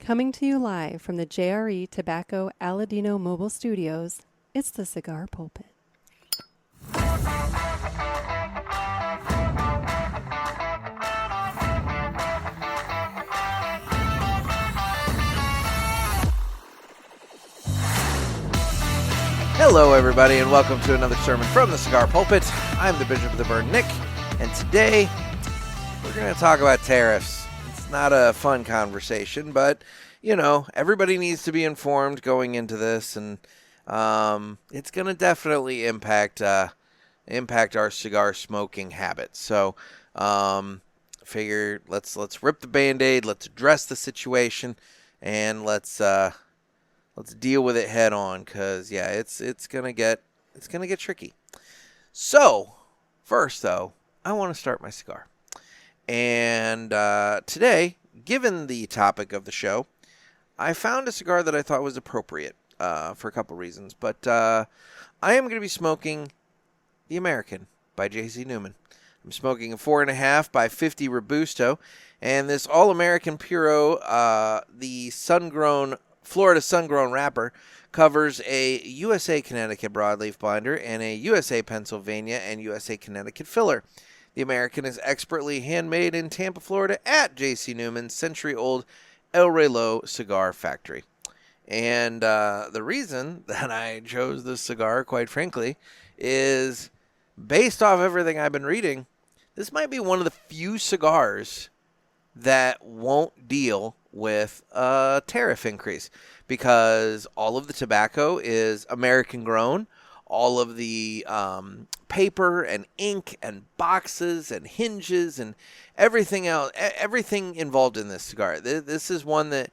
Coming to you live from the JRE Tobacco Aladino Mobile Studios, it's the Cigar Pulpit. Hello, everybody, and welcome to another sermon from the Cigar Pulpit. I'm the Bishop of the Burn, Nick, and today we're going to talk about tariffs. It's not a fun conversation, but, you know, everybody needs to be informed going into this, and it's going to definitely impact our cigar smoking habits. So, figure let's rip the Band-Aid, let's address the situation, and let's deal with it head on, because yeah, it's gonna get tricky. So first, though, I want to start my cigar, and today, given the topic of the show, I found a cigar that I thought was appropriate for a couple reasons. But I am going to be smoking the American by J.C. Newman. I'm smoking a 4.5 by 50 Robusto, and this All-American Puro, the Florida sun-grown wrapper, covers a USA Connecticut broadleaf binder and a USA Pennsylvania and USA Connecticut filler. The American is expertly handmade in Tampa, Florida at J.C. Newman's century-old El Reloj cigar factory. And the reason that I chose this cigar, quite frankly, is based off everything I've been reading, this might be one of the few cigars that won't deal with a tariff increase, because all of the tobacco is American grown. All of the paper and ink and boxes and hinges and everything else, everything involved in this cigar. This is one that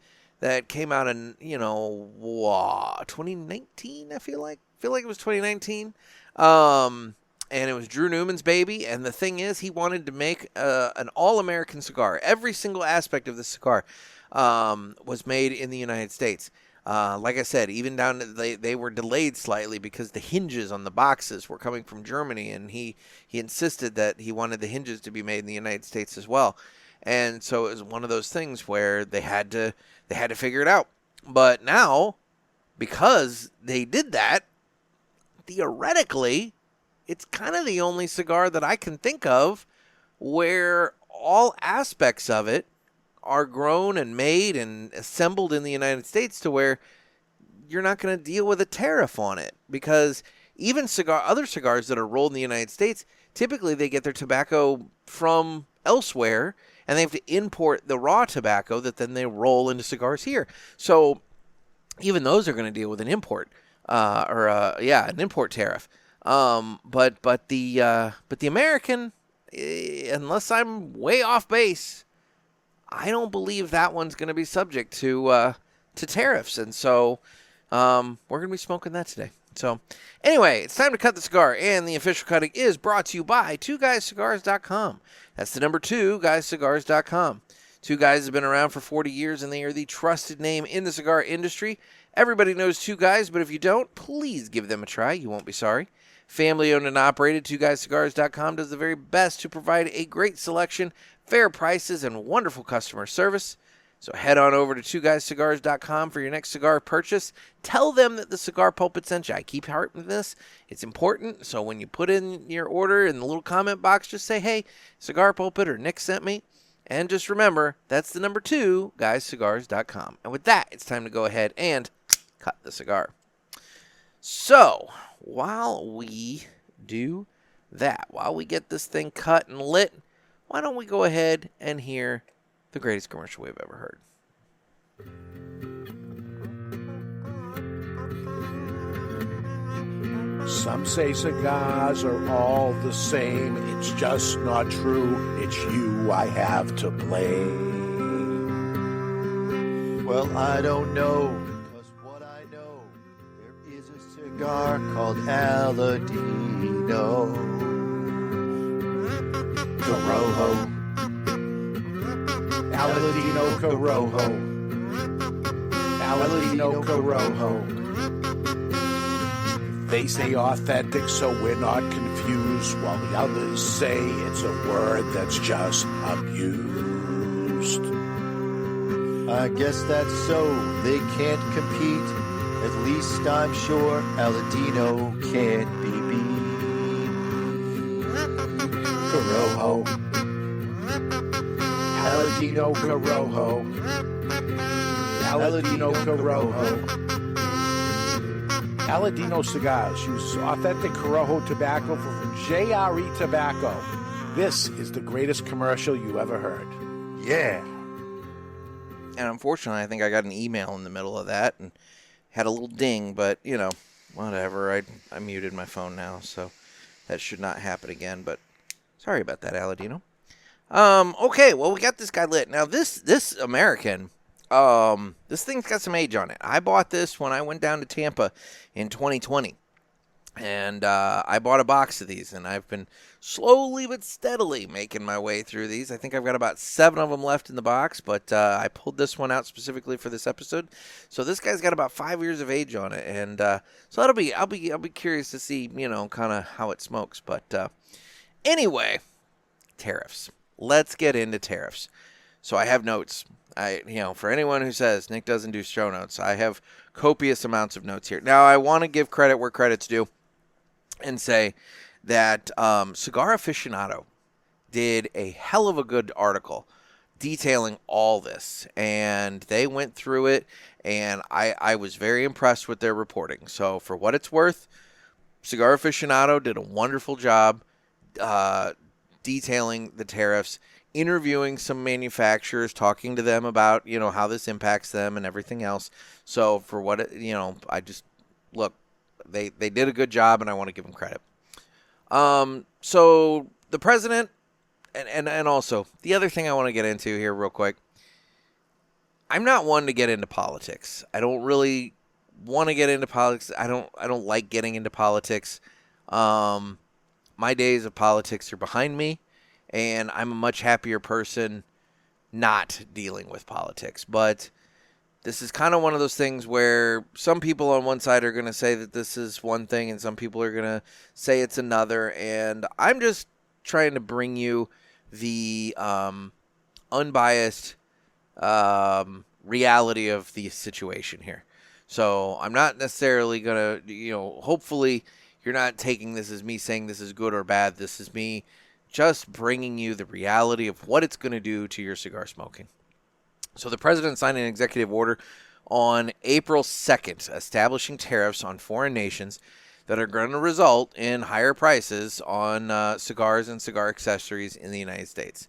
came out in 2019. I feel like it was 2019. And it was Drew Newman's baby. And the thing is, he wanted to make an all-American cigar. Every single aspect of the cigar was made in the United States. Like I said, even down to they were delayed slightly because the hinges on the boxes were coming from Germany, and he insisted that he wanted the hinges to be made in the United States as well. And so it was one of those things where they had to figure it out. But now, because they did that, theoretically, it's kind of the only cigar that I can think of where all aspects of it are grown and made and assembled in the United States, to where you're not going to deal with a tariff on it. Because even other cigars that are rolled in the United States, typically they get their tobacco from elsewhere, and they have to import the raw tobacco that then they roll into cigars here. So even those are going to deal with an import, an import tariff. But the American, unless I'm way off base, I don't believe that one's going to be subject to tariffs. And so we're going to be smoking that today. So anyway, it's time to cut the cigar, and the official cutting is brought to you by 2guyscigars.com. That's the number 2guyscigars.com. Two Guys have been around for 40 years, and they are the trusted name in the cigar industry. Everybody knows Two Guys, but if you don't, please give them a try. You won't be sorry. Family owned and operated, 2guyscigars.com does the very best to provide a great selection, fair prices, and wonderful customer service. So head on over to 2guyscigars.com for your next cigar purchase. Tell them that the Cigar Pulpit sent you. I keep harping this. It's important. So when you put in your order in the little comment box, just say, hey, Cigar Pulpit or Nick sent me. And just remember, that's the number 2guyscigars.com. And with that, it's time to go ahead and cut the cigar. So while we do that, while we get this thing cut and lit, why don't we go ahead and hear the greatest commercial we've ever heard. Some say cigars are all the same. It's just not true. It's you I have to blame. Well, I don't know, 'cause what I know, there is a cigar called Aladino. Corojo. Aladino Corojo. Aladino Corojo. They say authentic, so we're not confused, while the others say it's a word that's just abused. I guess that's so. They can't compete. At least I'm sure Aladino can't be beat. Corojo. Aladino Corojo. Aladino Corojo. Aladino Cigars use authentic Corojo tobacco from JRE Tobacco. This is the greatest commercial you ever heard. Yeah. And unfortunately, I think I got an email in the middle of that and had a little ding, but, whatever. I muted my phone now, so that should not happen again, but sorry about that, Aladino. Okay, well, we got this guy lit. Now, this American, this thing's got some age on it. I bought this when I went down to Tampa in 2020, and I bought a box of these, and I've been slowly but steadily making my way through these. I think I've got about 7 of them left in the box, but I pulled this one out specifically for this episode. So this guy's got about 5 years of age on it, and so I'll be curious to see, kind of how it smokes. But anyway, tariffs. Let's get into tariffs. So I have notes. For anyone who says Nick doesn't do show notes, I have copious amounts of notes here. Now, I want to give credit where credit's due and say that Cigar Aficionado did a hell of a good article detailing all this, and they went through it, and I was very impressed with their reporting. So for what it's worth, Cigar Aficionado did a wonderful job detailing the tariffs, interviewing some manufacturers, talking to them about, how this impacts them and everything else. So for what, they did a good job, and I want to give them credit. So the president, and also the other thing I want to get into here real quick, I'm not one to get into politics. I don't really want to get into politics. I don't like getting into politics. My days of politics are behind me, and I'm a much happier person not dealing with politics. But this is kind of one of those things where some people on one side are going to say that this is one thing, and some people are going to say it's another. And I'm just trying to bring you the unbiased reality of the situation here. So I'm not necessarily going to, hopefully you're not taking this as me saying this is good or bad. This is me just bringing you the reality of what it's going to do to your cigar smoking. So the president signed an executive order on April 2nd establishing tariffs on foreign nations that are going to result in higher prices on cigars and cigar accessories in the United States.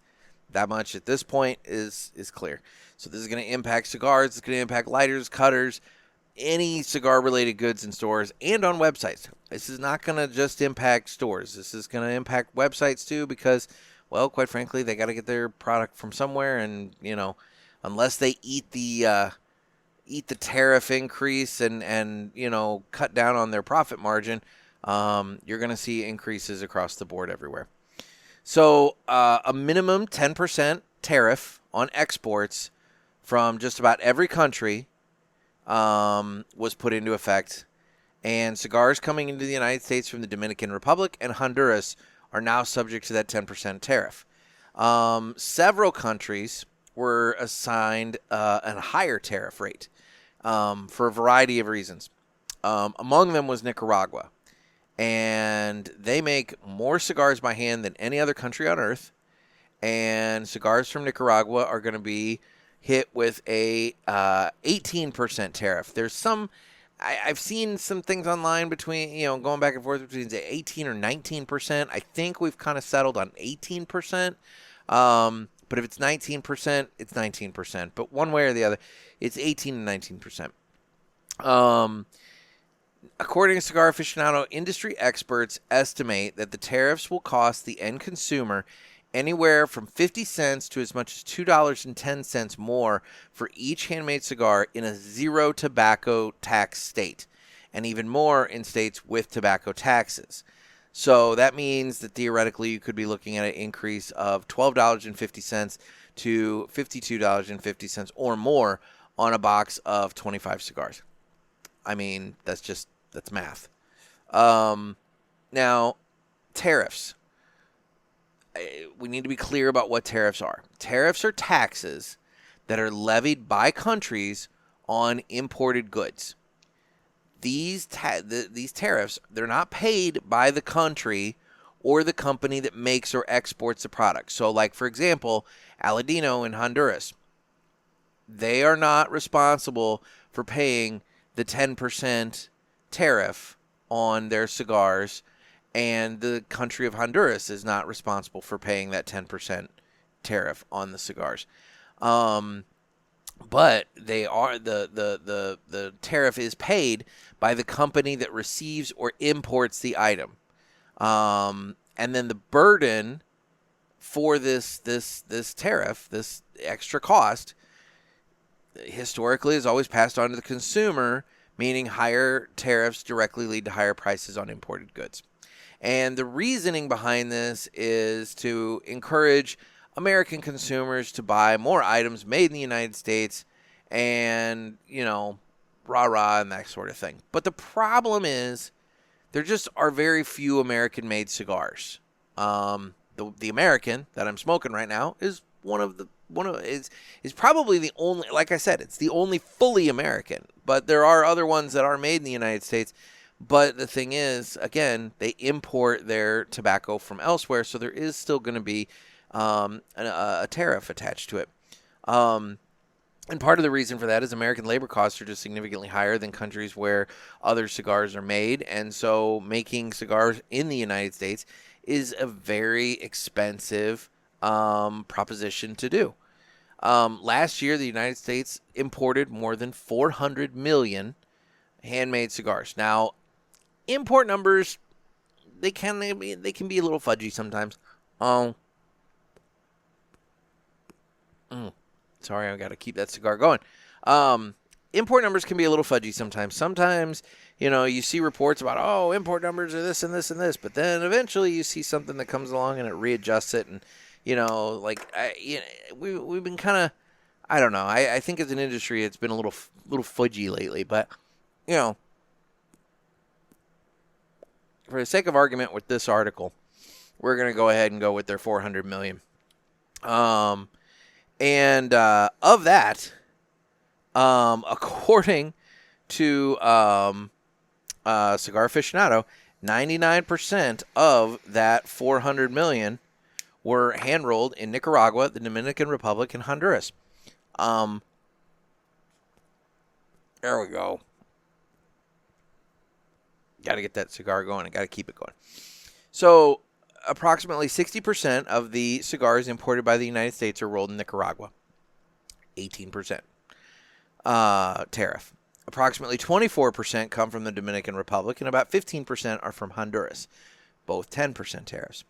That much at this point is clear. So this is going to impact cigars. It's going to impact lighters, cutters, any cigar-related goods in stores and on websites. This is not going to just impact stores. This is going to impact websites too because, well, quite frankly, they got to get their product from somewhere, and unless they eat the tariff increase and cut down on their profit margin, you're going to see increases across the board everywhere. So a minimum 10% tariff on exports from just about every country was put into effect, and cigars coming into the United States from the Dominican Republic and Honduras are now subject to that 10% tariff. Several countries were assigned a higher tariff rate for a variety of reasons. Among them was Nicaragua, and they make more cigars by hand than any other country on earth, and cigars from Nicaragua are going to be hit with a 18% tariff. There's some, I've seen some things online between, going back and forth between 18 or 19%. I think we've kind of settled on 18%. But if it's 19%, it's 19%. But one way or the other, it's 18 and 19%. According to Cigar Aficionado, industry experts estimate that the tariffs will cost the end consumer anywhere from 50 cents to as much as $2.10 more for each handmade cigar in a zero tobacco tax state, and even more in states with tobacco taxes. So that means that theoretically you could be looking at an increase of $12.50 to $52.50 or more on a box of 25 cigars. I mean, that's math. Now, tariffs. We need to be clear about what tariffs are. Tariffs are taxes that are levied by countries on imported goods. These tariffs, they're not paid by the country or the company that makes or exports the product. So, like, for example, Aladino in Honduras, they are not responsible for paying the 10% tariff on their cigars, and the country of Honduras is not responsible for paying that 10% tariff on the cigars. But they are the tariff is paid by the company that receives or imports the item. And then the burden for this tariff, this extra cost, historically is always passed on to the consumer, meaning higher tariffs directly lead to higher prices on imported goods. And the reasoning behind this is to encourage American consumers to buy more items made in the United States and, rah-rah and that sort of thing. But the problem is there just are very few American-made cigars. The American that I'm smoking right now is is probably the only, like I said, it's the only fully American. But there are other ones that are made in the United States. But the thing is, again, they import their tobacco from elsewhere, so there is still going to be a tariff attached to it. And part of the reason for that is American labor costs are just significantly higher than countries where other cigars are made. And so making cigars in the United States is a very expensive proposition to do. Last year, the United States imported more than 400 million handmade cigars. Now, import numbers, they can be a little fudgy sometimes. Sorry, I got to keep that cigar going. Import numbers can be a little fudgy sometimes. Sometimes, you see reports about, import numbers are this and this and this, but then eventually you see something that comes along and it readjusts it. And, we've been kind of, I don't know. I think as an industry, it's been a little fudgy lately, but, for the sake of argument with this article, we're going to go ahead and go with their 400 million. And of that, according to Cigar Aficionado, 99% of that 400 million were hand-rolled in Nicaragua, the Dominican Republic, and Honduras. There we go. Got to get that cigar going. I got to keep it going. So, approximately 60% of the cigars imported by the United States are rolled in Nicaragua. 18% tariff. Approximately 24% come from the Dominican Republic, and about 15% are from Honduras. Both 10% tariffs.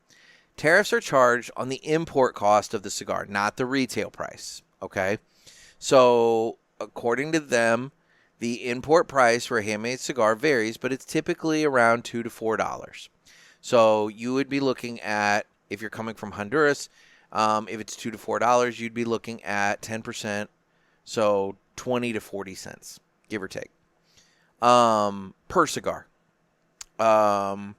Tariffs are charged on the import cost of the cigar, not the retail price. Okay? So, according to them, the import price for a handmade cigar varies, but it's typically around $2 to $4. So you would be looking at, if you're coming from Honduras, if it's $2 to $4, you'd be looking at 10%, so 20 to 40 cents, give or take, per cigar. But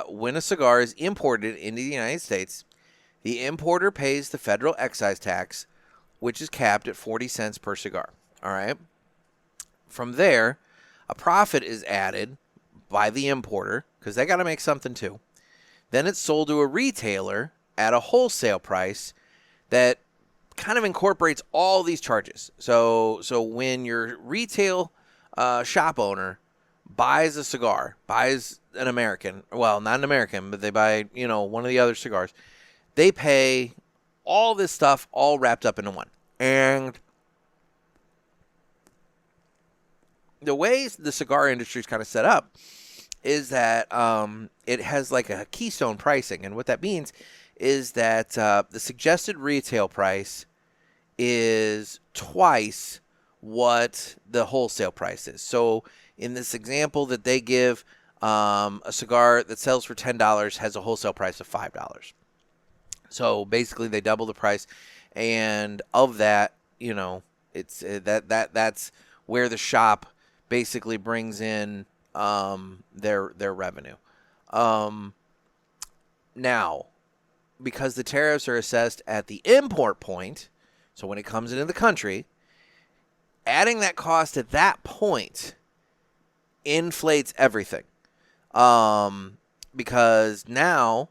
when a cigar is imported into the United States, the importer pays the federal excise tax, which is capped at 40 cents per cigar. All right. From there, a profit is added by the importer, because they got to make something too. Then it's sold to a retailer at a wholesale price that kind of incorporates all these charges. So when your retail shop owner buys a cigar, buys an American, well, not an American, but they buy, one of the other cigars, they pay all this stuff all wrapped up into one. And the way the cigar industry is kind of set up is that it has like a keystone pricing. And what that means is that the suggested retail price is twice what the wholesale price is. So in this example that they give, a cigar that sells for $10 has a wholesale price of $5. So basically they double the price. And of that, it's that's where the shop basically brings in their revenue. Now, because the tariffs are assessed at the import point, so when it comes into the country, adding that cost at that point inflates everything. Because now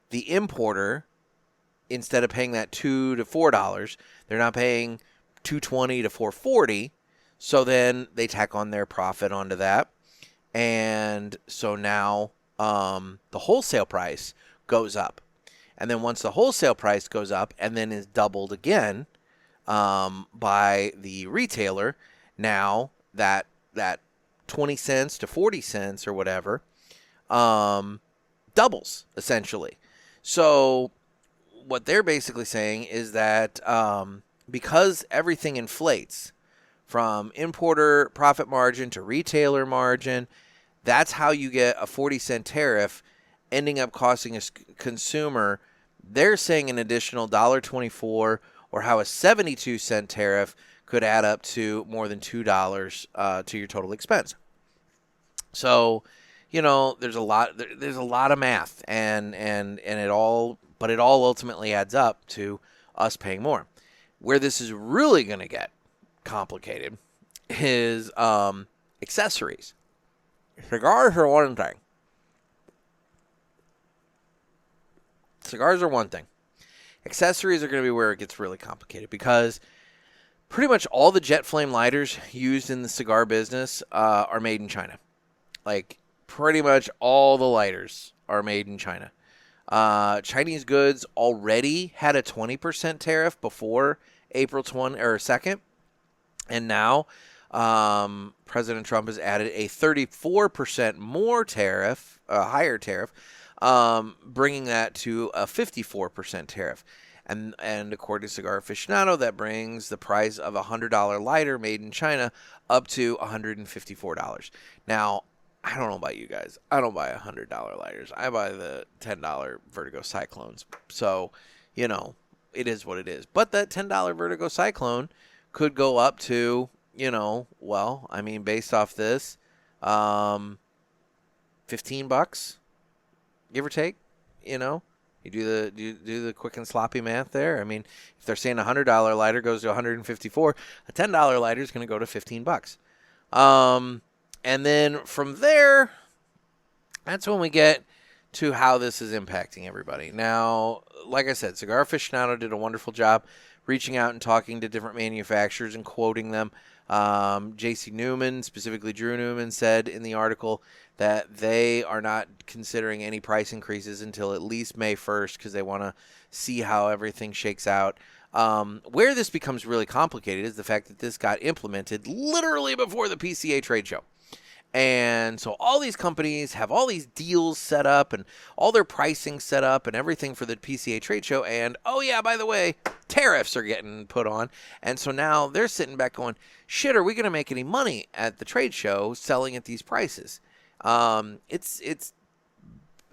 the importer, instead of paying that $2 to $4, they're not paying $2.20 to $4.40. So then they tack on their profit onto that. And so now the wholesale price goes up. And then once the wholesale price goes up and then is doubled again by the retailer, now that 20 cents to 40 cents or whatever doubles, essentially. So what they're basically saying is that because everything inflates, from importer profit margin to retailer margin, that's how you get a 40-cent tariff ending up costing a consumer, they're saying, an additional $1.24, or how a 72-cent tariff could add up to more than $2 to your total expense. So, there's a lot of math, and it all ultimately adds up to us paying more. Where this is really going to get complicated is accessories. Cigars are one thing. Accessories are going to be where it gets really complicated, because pretty much all the jet flame lighters used in the cigar business are made in China. Like, pretty much all the lighters are made in China. Chinese goods already had a 20% tariff before April 2nd. And now President Trump has added a 34% more tariff, a higher tariff, bringing that to a 54% tariff. And according to Cigar Aficionado, that brings the price of a $100 lighter made in China up to $154. Now, I don't know about you guys. I don't buy $100 lighters. I buy the $10 Vertigo Cyclones. So, it is what it is. But that $10 Vertigo Cyclone could go up to, based off this, $15, give or take. You do the quick and sloppy math there. I mean, if they're saying a $100 lighter goes to $154, a $10 lighter is going to go to $15. And then from there, that's when we get to how this is impacting everybody. Now, like I said, Cigar Aficionado did a wonderful job reaching out and talking to different manufacturers and quoting them. J.C. Newman, specifically Drew Newman, said in the article that they are not considering any price increases until at least May 1st because they want to see how everything shakes out. Where this becomes really complicated is the fact that this got implemented literally before the PCA trade show. And so all these companies have all these deals set up and all their pricing set up and everything for the PCA trade show. And, oh yeah, by the way, tariffs are getting put on. And so now they're sitting back going, shit, are we going to make any money at the trade show selling at these prices? It's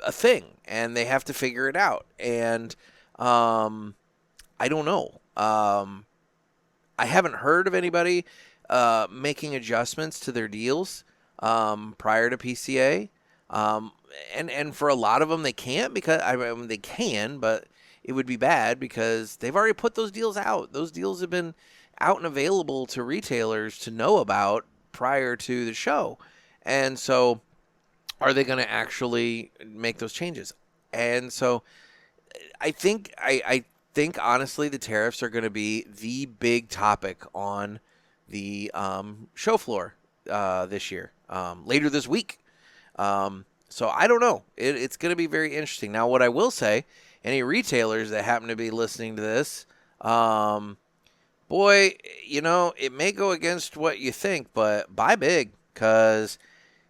a thing, and they have to figure it out. And I don't know. I haven't heard of anybody making adjustments to their deals prior to PCA. And for a lot of them, they can't because they can, but it would be bad because they've already put those deals out. Those deals have been out and available to retailers to know about prior to the show. And so are they going to actually make those changes? And so I think honestly the tariffs are going to be the big topic on the show floor this year, later this week. So I don't know. It's going to be very interesting. Now, what I will say, any retailers that happen to be listening to this, boy, it may go against what you think, but buy big, because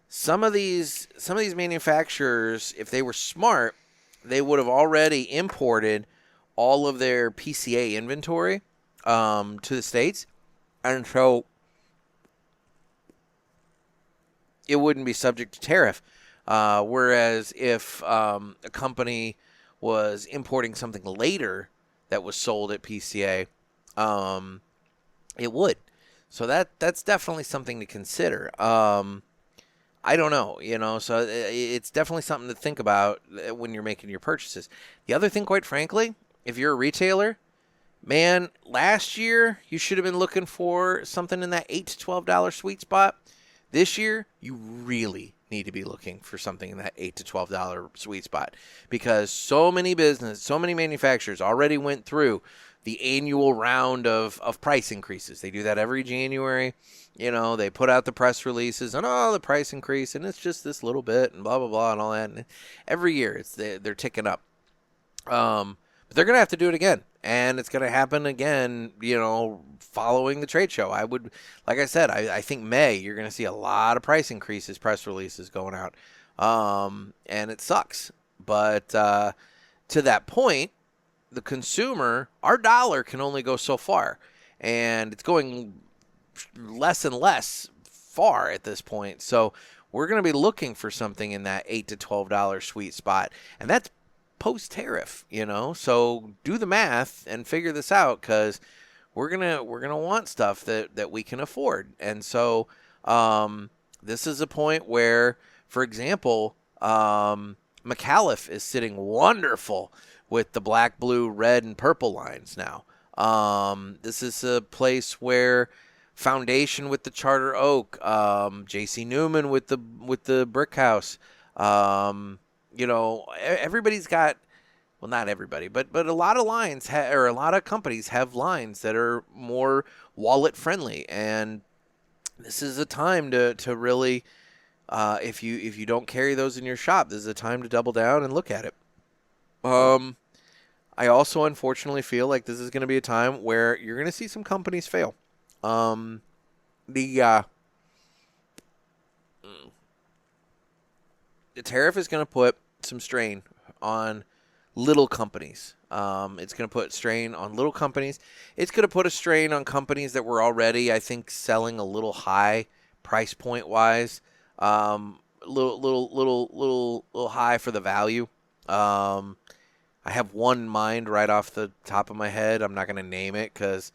some of these manufacturers, if they were smart, they would have already imported all of their PCA inventory to the States, and so it wouldn't be subject to tariff. Whereas if a company was importing something later that was sold at PCA, it would. So that's definitely something to consider. I don't know, so it's definitely something to think about when you're making your purchases. The other thing, quite frankly, if you're a retailer, man, last year you should have been looking for something in that $8 to $12 sweet spot. This year, you really need to be looking for something in that $8 to $12 sweet spot, because so many manufacturers already went through the annual round of price increases. They do that every January. They put out the press releases and the price increase, and it's just this little bit and blah, blah, blah, and all that. And every year they're ticking up. But they're going to have to do it again. And it's going to happen again, following the trade show. Like I said, I think May, you're going to see a lot of price increases, press releases going out. And it sucks. But to that point, the consumer, our dollar can only go so far. And it's going less and less far at this point. So we're going to be looking for something in that $8 to $12 sweet spot. And that's post-tariff, so do the math and figure this out, because we're gonna want stuff that we can afford. And so this is a point where, for example, McAuliffe is sitting wonderful with the black, blue, red, and purple lines now. This is a place where Foundation with the Charter Oak, J.C. Newman with the Brick House, everybody's got, well, not everybody, but a lot of lines or a lot of companies have lines that are more wallet friendly, and this is a time to really, if you don't carry those in your shop, this is a time to double down and look at it. I also unfortunately feel like this is going to be a time where you're going to see some companies fail. The tariff is going to put some strain on little companies. It's going to put strain on little companies. It's going to put a strain on companies that were already, I think, selling a little high price point wise. Little high for the value. I have one in mind right off the top of my head. I'm not going to name it because,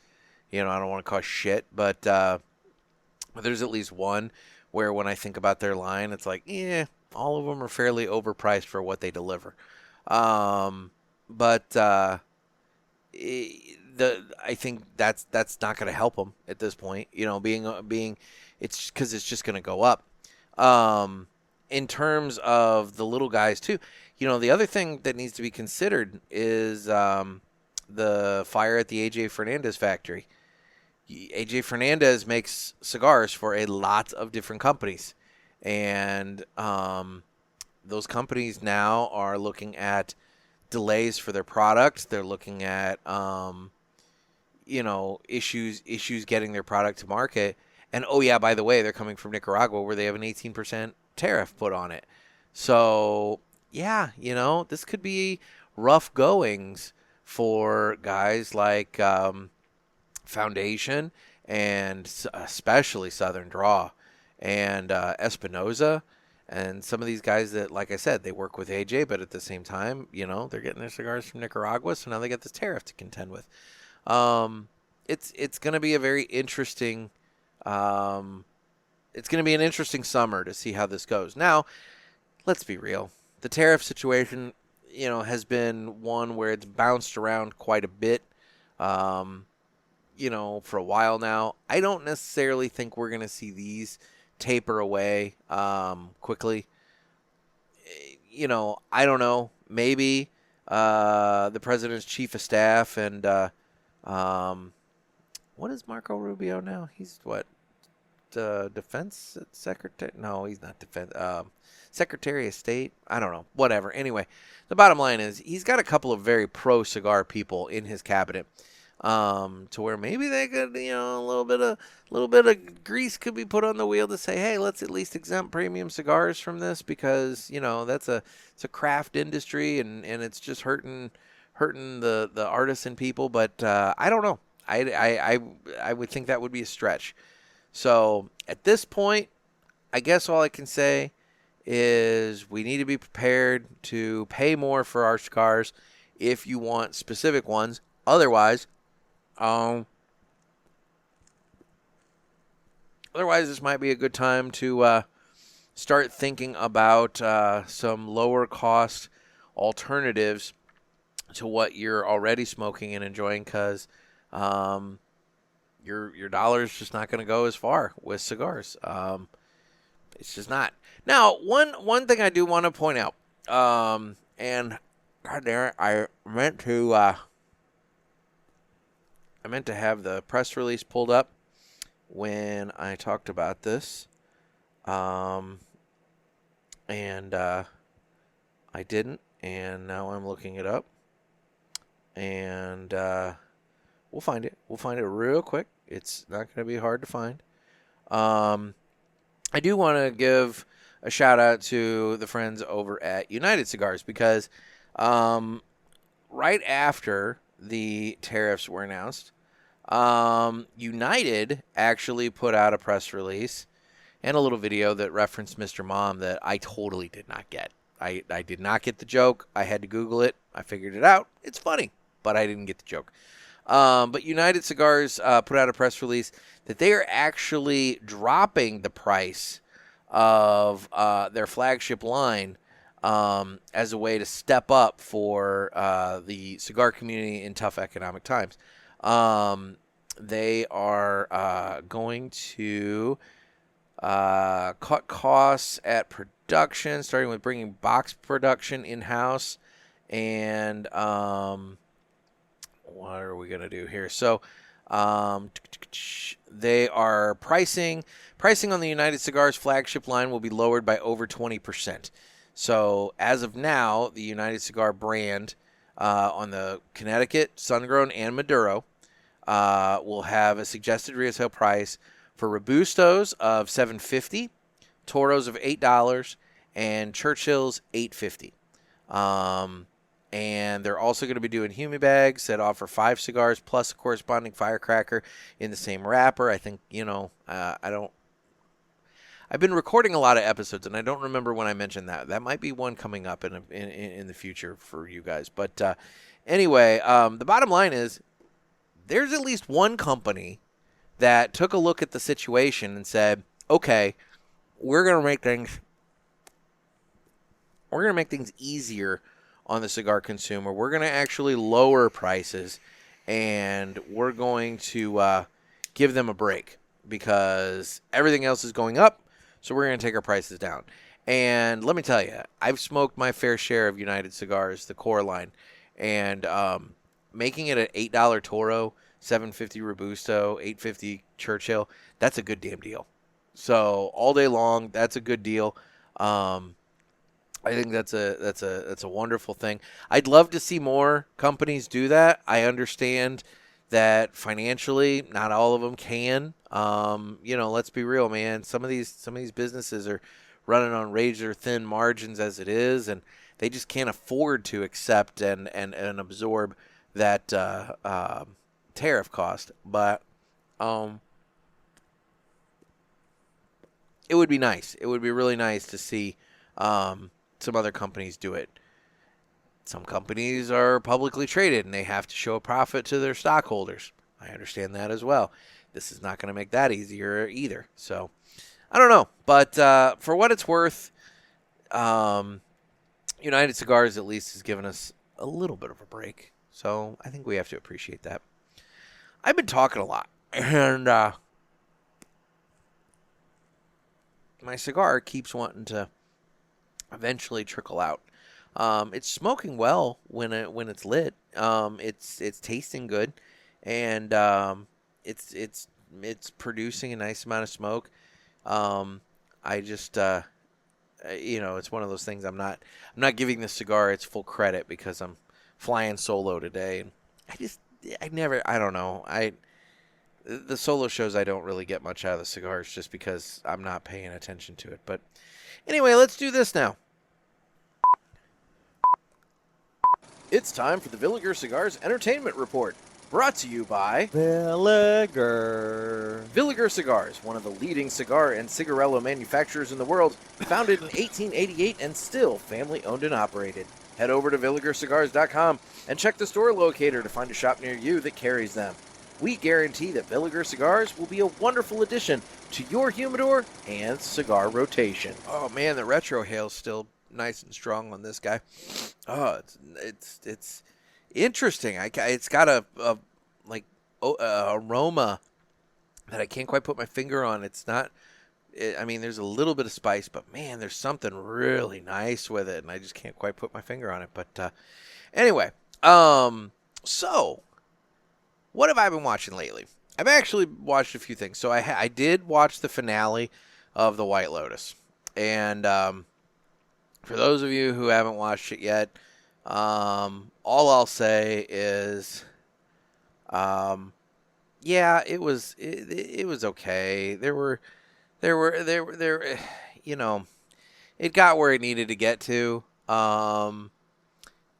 I don't want to cause shit. But there's at least one where when I think about their line, it's like, all of them are fairly overpriced for what they deliver. I think that's not going to help them at this point. It's because it's just going to go up. In terms of the little guys too, the other thing that needs to be considered is the fire at the AJ Fernandez factory. AJ Fernandez makes cigars for a lot of different companies. And those companies now are looking at delays for their product. They're looking at, issues getting their product to market. And, by the way, they're coming from Nicaragua where they have an 18% tariff put on it. So, this could be rough goings for guys like Foundation and especially Southern Draw and Espinosa, and some of these guys that, like I said, they work with AJ, but at the same time, they're getting their cigars from Nicaragua, so now they get this tariff to contend with. It's going to be a very interesting, it's going to be an interesting summer to see how this goes. Now, let's be real. The tariff situation, has been one where it's bounced around quite a bit, for a while now. I don't necessarily think we're going to see these taper away quickly. I don't know. Maybe the president's chief of staff and what is Marco Rubio now? He's what? Defense secretary? No, he's not defense. Secretary of State? I don't know. Whatever. Anyway, the bottom line is he's got a couple of very pro-cigar people in his cabinet. To where maybe they could, a little bit of grease could be put on the wheel to say, hey, let's at least exempt premium cigars from this because, it's a craft industry and it's just hurting the artisan people. But I don't know. I would think that would be a stretch. So at this point, I guess all I can say is we need to be prepared to pay more for our cigars if you want specific ones. Otherwise, this might be a good time to start thinking about some lower cost alternatives to what you're already smoking and enjoying, because your dollar's just not going to go as far with cigars. It's just not. Now, one thing I do want to point out, and God damn it, I meant to have the press release pulled up when I talked about this, and I didn't, and now I'm looking it up, and we'll find it. We'll find it real quick. It's not going to be hard to find. I do want to give a shout out to the friends over at United Cigars, because right after the tariffs were announced, United actually put out a press release and a little video that referenced Mr. Mom that I totally did not get. I did not get the joke. I had to Google it. I figured it out. It's funny, but I didn't get the joke. But United Cigars put out a press release that they are actually dropping the price of their flagship line as a way to step up for the cigar community in tough economic times. They are going to cut costs at production, starting with bringing box production in-house. And what are we going to do here? So they are pricing on the United Cigars flagship line will be lowered by over 20%. So as of now, the United Cigar brand on the Connecticut, Sun-Grown, and Maduro will have a suggested retail price for Robustos of $7.50, Toros of $8, and Churchills $8.50. And they're also going to be doing Humibags that offer 5 cigars plus a corresponding firecracker in the same wrapper. I think, I've been recording a lot of episodes, and I don't remember when I mentioned that. That might be one coming up in the future for you guys. But anyway, the bottom line is there's at least one company that took a look at the situation and said, okay, we're going to make things easier on the cigar consumer. We're going to actually lower prices, and we're going to give them a break because everything else is going up, so we're going to take our prices down. And let me tell you, I've smoked my fair share of United Cigars, the core line, and making it an $8 Toro, $7.50 Robusto, $8.50 Churchill, that's a good damn deal. So all day long, that's a good deal. I think that's a wonderful thing. I'd love to see more companies do that. I understand that financially, not all of them can. Let's be real, man. Some of these businesses are running on razor thin margins as it is, and they just can't afford to accept and absorb that tariff cost. But it would be nice. It would be really nice to see some other companies do it. Some companies are publicly traded and they have to show a profit to their stockholders. I understand that as well. This is not going to make that easier either. So, I don't know. But for what it's worth, United Cigars at least has given us a little bit of a break. So, I think we have to appreciate that. I've been talking a lot. And my cigar keeps wanting to eventually trickle out. It's smoking well when it's lit. It's tasting good, and it's producing a nice amount of smoke. I just it's one of those things. I'm not giving the cigar its full credit because I'm flying solo today, and I don't know. The solo shows I don't really get much out of the cigars just because I'm not paying attention to it. But anyway, let's do this now. It's time for the Villiger Cigars Entertainment Report, brought to you by Villiger. Villiger Cigars, one of the leading cigar and cigarello manufacturers in the world, founded in 1888 and still family owned and operated. Head over to VilligerCigars.com and check the store locator to find a shop near you that carries them. we guarantee that Villiger cigars will be a wonderful addition to your humidor and cigar rotation. Oh man, the retro hail's still nice and strong on this guy. Oh, it's interesting. It's got a aroma that I can't quite put my finger on. It's not. I mean, there's a little bit of spice, but man, there's something really nice with it, and I just can't quite put my finger on it. But anyway, so what have I been watching lately? I've actually watched a few things. So I did watch the finale of The White Lotus, and for those of you who haven't watched it yet, all I'll say is, yeah, it was okay. There, you know, it got where it needed to get to.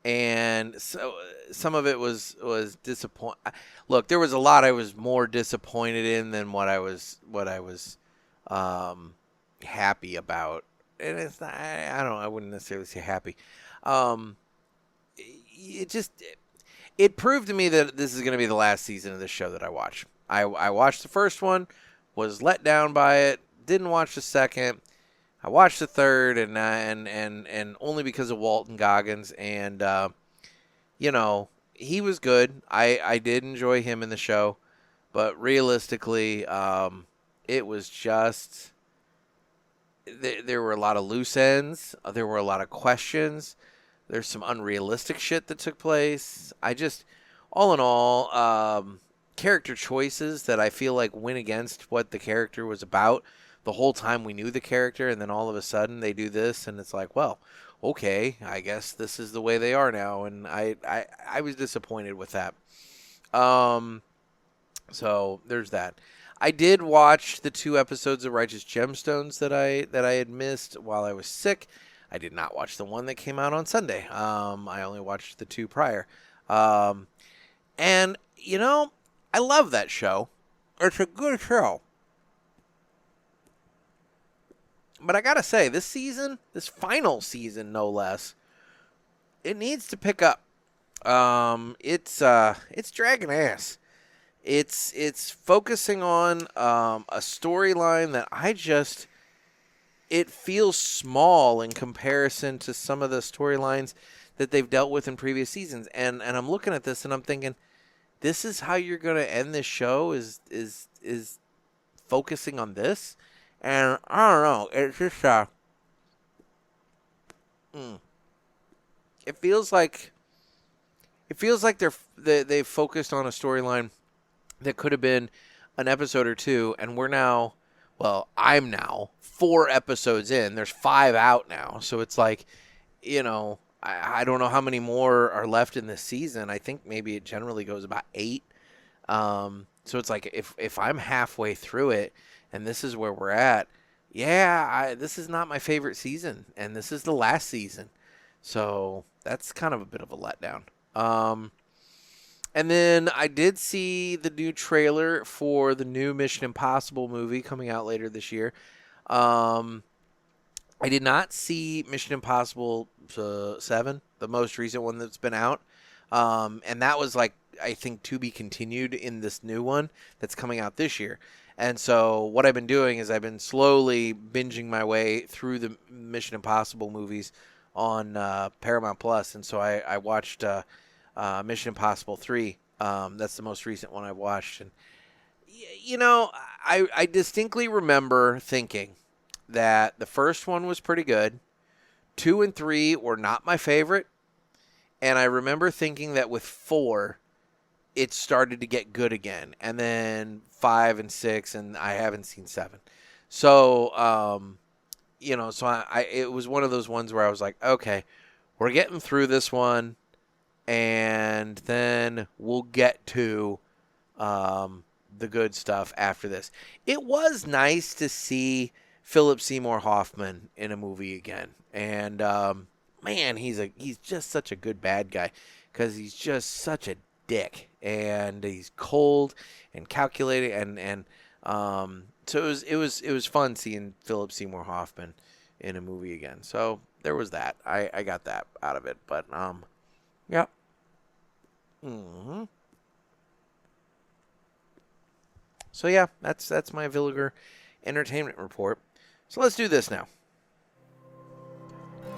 And so some of it was disappointing. Look, there was a lot I was more disappointed in than what I was happy about. And it's not, I wouldn't necessarily say happy. It proved to me that this is going to be the last season of this show that I watch. I watched the first one, was let down by it, didn't watch the second. I watched the third, and only because of Walton Goggins, and he was good. I did enjoy him in the show, but realistically, it was just there were a lot of loose ends. There were a lot of questions. There's some unrealistic shit that took place. All in all, character choices that I feel like went against what the character was about. The whole time we knew the character, and then all of a sudden they do this, and it's like, well, okay, I guess this is the way they are now, and I was disappointed with that. So there's that. I did watch the 2 episodes of Righteous Gemstones that I had missed while I was sick. I did not watch the one that came out on Sunday. I only watched the 2 prior. And, I love that show. It's a good show. But I gotta say, this final season, no less, it needs to pick up. It's dragging ass. It's focusing on a storyline that it feels small in comparison to some of the storylines that they've dealt with in previous seasons. And I'm looking at this and I'm thinking, this is how you're gonna end this show? Is focusing on this? And I don't know, it's just it feels like they've focused on a storyline that could have been an episode or 2, and I'm now 4 episodes in. There's 5 out now, so it's like, I don't know how many more are left in this season. I think maybe it generally goes about 8. So it's like if I'm halfway through it, and this is where we're at, this is not my favorite season, and this is the last season. So that's kind of a bit of a letdown. And then I did see the new trailer for the new Mission Impossible movie coming out later this year. I did not see Mission Impossible 7, the most recent one that's been out. And that was I think to be continued in this new one that's coming out this year. And so what I've been doing is I've been slowly binging my way through the Mission Impossible movies on Paramount Plus. And so I watched Mission Impossible 3. That's the most recent one I watched. And, I distinctly remember thinking that the first one was pretty good. 2 and 3 were not my favorite. And I remember thinking that with 4, it started to get good again. And then 5 and 6, and I haven't seen 7. So, it was one of those ones where I was like, okay, we're getting through this one, and then we'll get to the good stuff after this. It was nice to see Philip Seymour Hoffman in a movie again. And, man, he's just such a good bad guy because he's just such a dick. And he's cold and calculating, and so it was fun seeing Philip Seymour Hoffman in a movie again. So there was that. I got that out of it, but yeah. So yeah, that's my Villiger Entertainment Report. So let's do this now.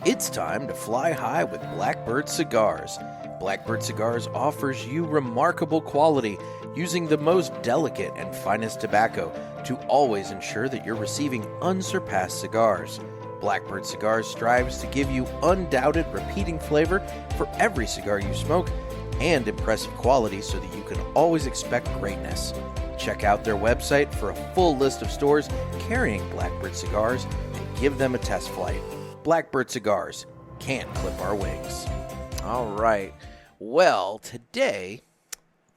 It's time to fly high with Blackbird Cigars. Blackbird Cigars offers you remarkable quality using the most delicate and finest tobacco to always ensure that you're receiving unsurpassed cigars. Blackbird Cigars strives to give you undoubted repeating flavor for every cigar you smoke and impressive quality so that you can always expect greatness. Check out their website for a full list of stores carrying Blackbird Cigars and give them a test flight. Blackbird Cigars can't clip our wings. All right. Well, today,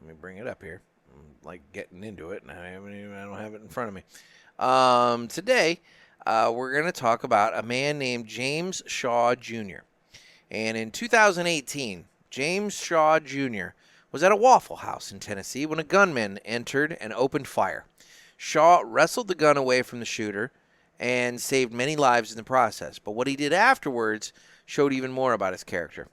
let me bring it up here. I'm like getting into it, and I don't have it in front of me. Today, we're going to talk about a man named James Shaw Jr. And in 2018, James Shaw Jr. was at a Waffle House in Tennessee when a gunman entered and opened fire. Shaw wrestled the gun away from the shooter and saved many lives in the process. But what he did afterwards showed even more about his character.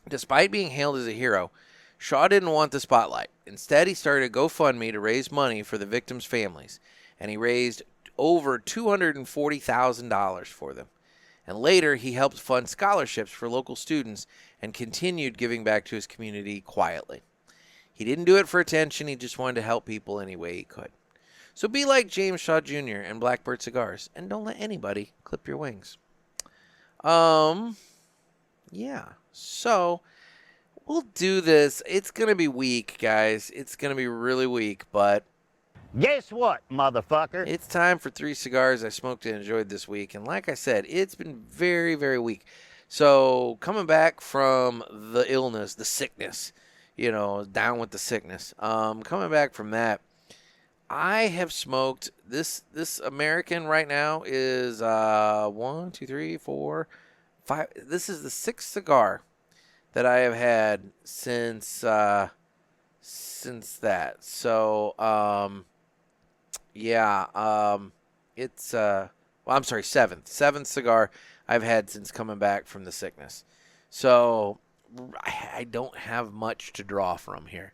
Despite being hailed as a hero, Shaw didn't want the spotlight. Instead, he started a GoFundMe to raise money for the victims' families, and he raised over $240,000 for them. And later, he helped fund scholarships for local students and continued giving back to his community quietly. He didn't do it for attention. He just wanted to help people any way he could. So be like James Shaw Jr. and Blackbird Cigars, and don't let anybody clip your wings. Yeah. So we'll do this. It's going to be weak, guys. It's going to be really weak, but guess what, motherfucker? it's time for 3 cigars I smoked and enjoyed this week. And like I said, it's been very, very weak. So coming back from the illness, the sickness, down with the sickness. Coming back from that, I have smoked this American right now is 1, 2, 3, 4, 5. This is the 6th cigar that I have had since that. So it's I'm sorry, 7th cigar I've had since coming back from the sickness. So I don't have much to draw from here.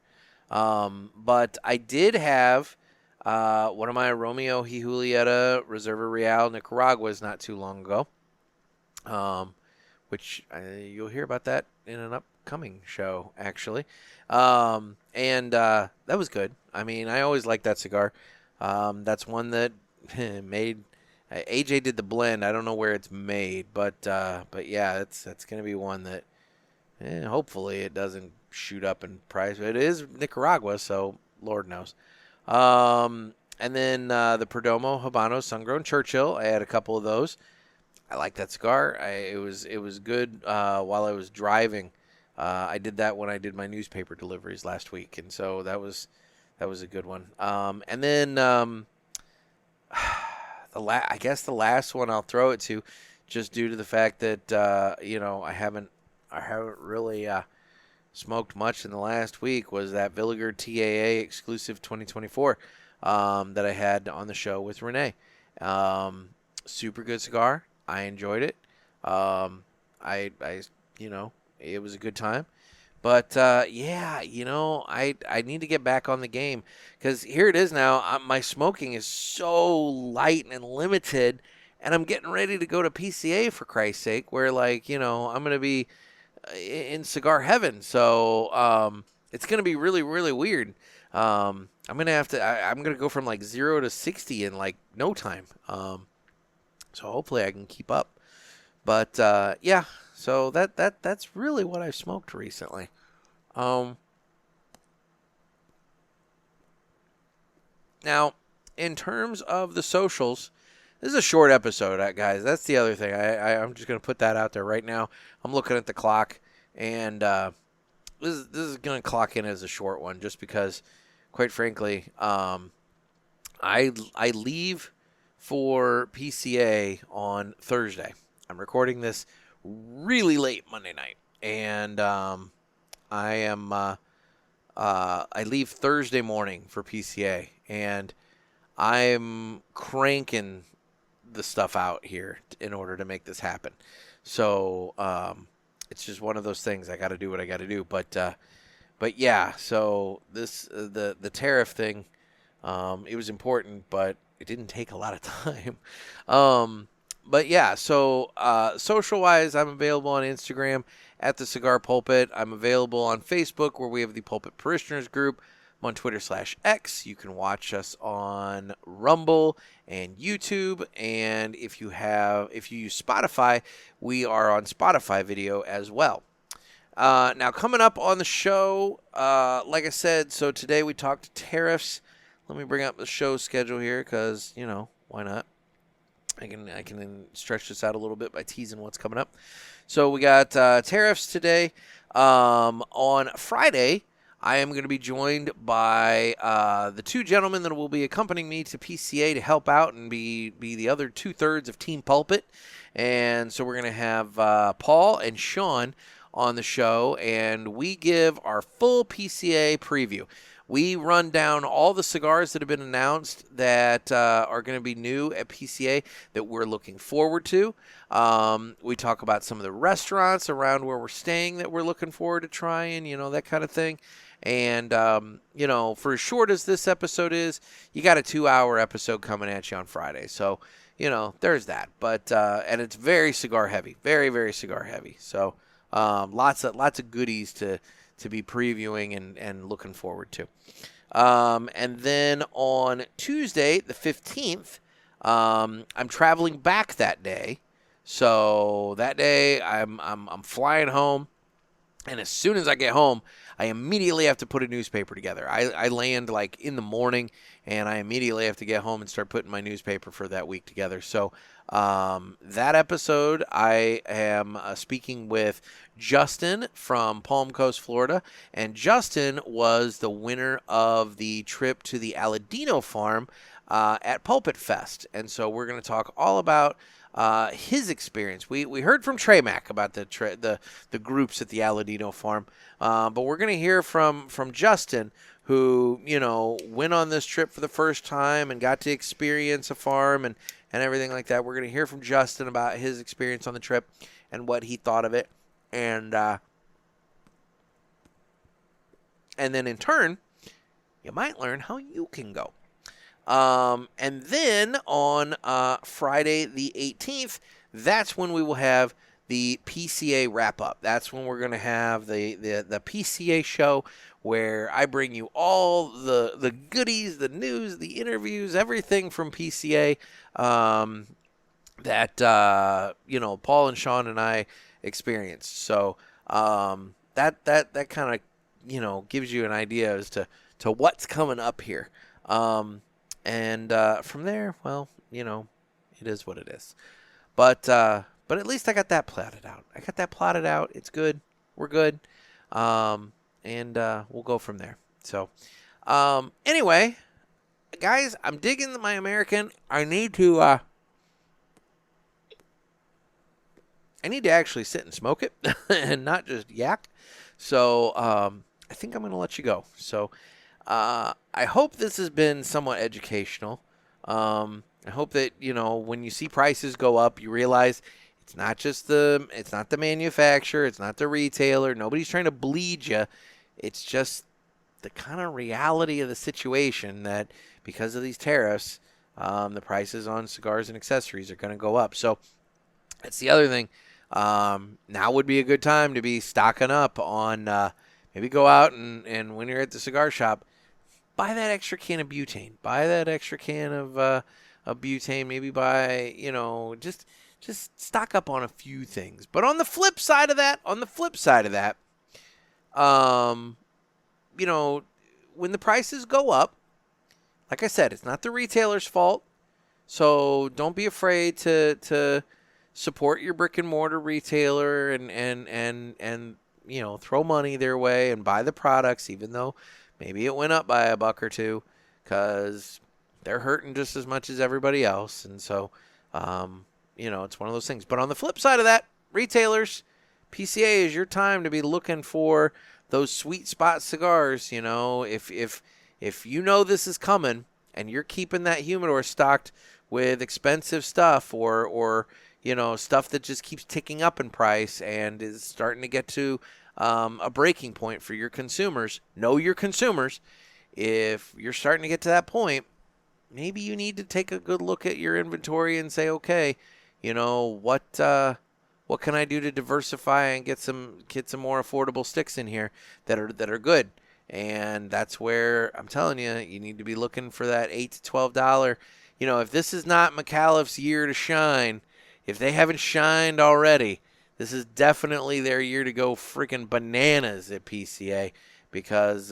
But I did have one of my Romeo y Julieta Reserva Real Nicaraguas not too long ago, which you'll hear about that in an upcoming show, actually. And that was good. I mean, I always liked that cigar. That's one that made AJ did the blend. I don't know where it's made, but yeah, that's going to be one that hopefully it doesn't shoot up in price. It is Nicaragua, so Lord knows. And then the Perdomo Habano Sun-Grown Churchill. I had a couple of those. I like that cigar. It was good while I was driving. I did that when I did my newspaper deliveries last week, and so that was a good one. And then I guess the last one I'll throw it to, just due to the fact that I haven't really smoked much in the last week, was that Villiger TAA exclusive 2024 that I had on the show with Renee. Super good cigar. I enjoyed it. It was a good time. But I need to get back on the game, because here it is now. My smoking is so light and limited, and I'm getting ready to go to PCA, for Christ's sake, where I'm going to be in cigar heaven. So it's going to be really, really weird. I'm going to go from 0 to 60 in no time. So hopefully I can keep up. But yeah, so that's really what I've smoked recently. Now, in terms of the socials, this is a short episode, guys. That's the other thing. I'm just going to put that out there right now. I'm looking at the clock, and this is going to clock in as a short one, just because, quite frankly, I leave for PCA on Thursday. I'm recording this really late Monday night, and I leave Thursday morning for PCA, and I'm cranking the stuff out here in order to make this happen. So it's just one of those things. I got to do what I got to do. But yeah. So this the tariff thing It was important, but it didn't take a lot of time. But yeah, so social-wise, I'm available on Instagram at the Cigar Pulpit. I'm available on Facebook, where we have the Pulpit Parishioners group. I'm on Twitter/X. You can watch us on Rumble and YouTube. And if you use Spotify, we are on Spotify video as well. Now, coming up on the show, like I said, so today we talked tariffs. Let me bring up the show schedule here because, why not? I can stretch this out a little bit by teasing what's coming up. So we got tariffs today. On Friday, I am going to be joined by the two gentlemen that will be accompanying me to PCA to help out and be the other 2/3 of Team Pulpit. And so we're going to have Paul and Sean on the show, and we give our full PCA preview. We run down all the cigars that have been announced that are going to be new at PCA that we're looking forward to. We talk about some of the restaurants around where we're staying that we're looking forward to trying, that kind of thing. And, for as short as this episode is, you got a 2-hour episode coming at you on Friday. So, there's that. But and it's very cigar heavy, very, very cigar heavy. So lots of goodies to be previewing and looking forward to. And then on Tuesday, the 15th, I'm traveling back that day. So that day I'm flying home, and as soon as I get home, I immediately have to put a newspaper together. I land like in the morning, and I immediately have to get home and start putting my newspaper for that week together. So that episode, I am speaking with Justin from Palm Coast, Florida, and Justin was the winner of the trip to the Aladino farm at Pulpit Fest. And so we're going to talk all about his experience. We heard from Trey Mack about the groups at the Aladino farm, but we're going to hear from Justin, who went on this trip for the first time and got to experience a farm and everything like that. We're going to hear from Justin about his experience on the trip and what he thought of it, and then in turn, you might learn how you can go. And then on Friday the 18th, that's when we will have the PCA wrap-up. That's when we're going to have the PCA show, where I bring you all the goodies, the news, the interviews, everything from PCA that Paul and Sean and I experienced. So that kind of gives you an idea as to what's coming up here. And from there, well, it is what it is. But at least I got that plotted out. It's good. We're good. And we'll go from there. So, anyway, guys, I'm digging my American. I need to actually sit and smoke it and not just yak. So, I think I'm going to let you go. So, I hope this has been somewhat educational. I hope that, when you see prices go up, you realize it's not the manufacturer, it's not the retailer. Nobody's trying to bleed you. It's just the kind of reality of the situation that because of these tariffs, the prices on cigars and accessories are going to go up. So that's the other thing. Now would be a good time to be stocking up on, maybe go out and when you're at the cigar shop, buy that extra can of butane. Buy that extra can of butane. Maybe buy, just stock up on a few things. But on the flip side of that, when the prices go up, like I said, it's not the retailer's fault. So don't be afraid to support your brick and mortar retailer and throw money their way and buy the products, even though maybe it went up by $1 or $2, because they're hurting just as much as everybody else. And so, it's one of those things. But on the flip side of that, retailers, PCA is your time to be looking for those sweet spot cigars. If this is coming and you're keeping that humidor stocked with expensive stuff or stuff that just keeps ticking up in price and is starting to get to a breaking point for your consumers, know your consumers. if you're starting to get to that point, maybe you need to take a good look at your inventory and say, okay, what can I do to diversify and get some more affordable sticks in here that are good? And that's where I'm telling you, you need to be looking for that $8 to $12. If this is not McAuliffe's year to shine, if they haven't shined already, this is definitely their year to go freaking bananas at PCA, because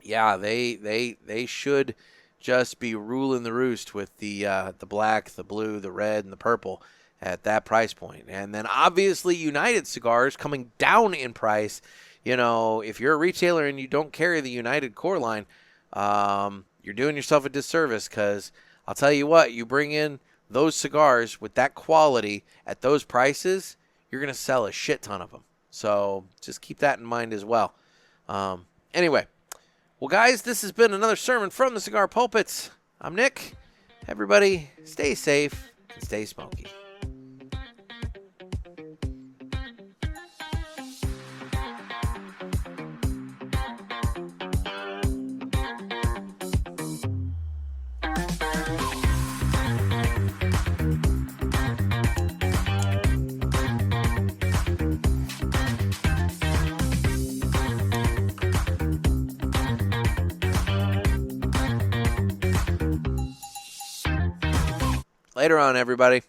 they should just be ruling the roost with the black, the blue, the red, and the purple at that price point. And then obviously United cigars coming down in price. If you're a retailer and you don't carry the United core line, you're doing yourself a disservice, because I'll tell you what, you bring in those cigars with that quality at those prices, you're going to sell a shit ton of them. So just keep that in mind as well. Anyway, well, guys, this has been another sermon from the Cigar Pulpits. I'm Nick. Everybody, stay safe and stay smoky. Later on, everybody.